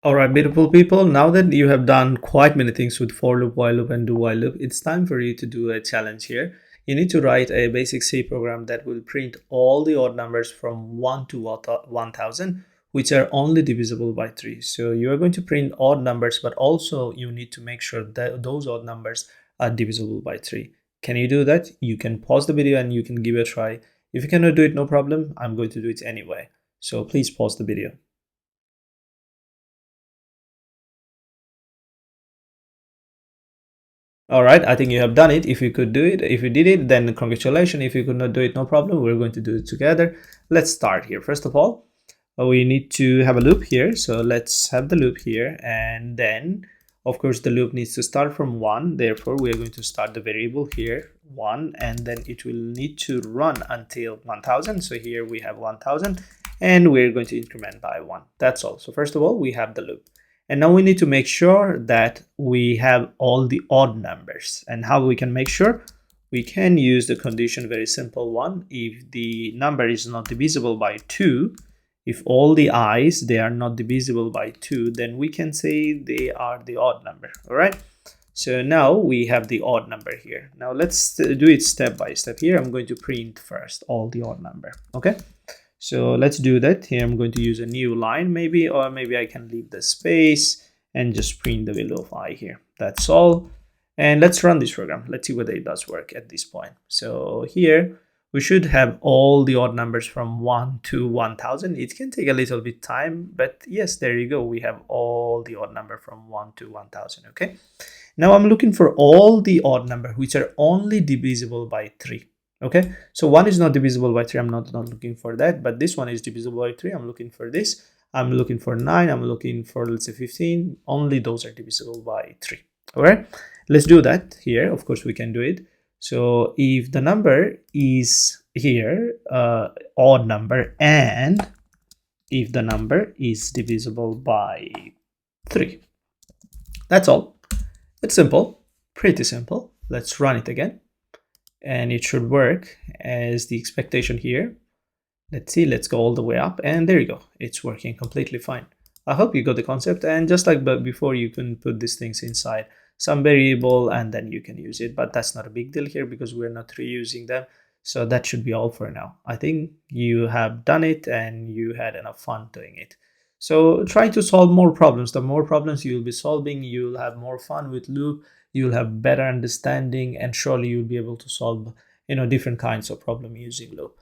All right, beautiful people. Now that you have done quite many things with for loop, while loop, and do while loop, it's time for you to do a challenge here. You need to write a basic C program that will print all the odd numbers from 1 to 1000, which are only divisible by 3. So you are going to print odd numbers, but also you need to make sure that those odd numbers are divisible by 3. Can you do that? You can pause the video and you can give it a try. If you cannot do it, no problem. I'm going to do it anyway. So please pause the video. All right, I think you have done it. If you could do it, if you did it, then congratulations. If you could not do it, no problem. We're going to do it together. Let's start here. First of all, we need to have a loop here. So let's have the loop here. And then, of course, the loop needs to start from 1. Therefore, we are going to start the variable here, 1. And then it will need to run until 1000. So here we have 1000. And we're going to increment by 1. That's all. So first of all, we have the loop. And now we need to make sure that we have all the odd numbers. And how we can make sure? We can use the condition, very simple one. If the number is not divisible by 2, if all the i's, they are not divisible by 2, then we can say they are the odd number. All right. So now we have the odd number here. Now let's do it step by step here. I'm going to print first all the odd number. Okay. So let's do that. Here I'm going to use a new line maybe, or maybe I can leave the space and just print the value of I here. That's all. And let's run this program. Let's see whether it does work at this point. So here we should have all the odd numbers from 1 to 1000. It can take a little bit time, but yes, there you go. We have all the odd number from 1 to 1000. Okay. Now I'm looking for all the odd number which are only divisible by 3. Okay, so 1 is not divisible by 3. I'm not looking for that, but this one is divisible by 3. I'm looking for this. I'm looking for 9. I'm looking for, let's say, 15. Only those are divisible by 3. All right, let's do that here. Of course, we can do it. So if the number is here, odd number, and if the number is divisible by 3. That's all. It's simple, pretty simple. Let's run it again. And it should work as the expectation here. Let's see, let's go all the way up, and there you go. It's working completely fine. I hope you got the concept, and just like before, you can put these things inside some variable and then you can use it, but that's not a big deal here because we're not reusing them. So that should be all for now. I think you have done it and you had enough fun doing it. So try to solve more problems. The more problems you'll be solving, you'll have more fun with loop, you'll have better understanding, and surely you'll be able to solve different kinds of problem using loop.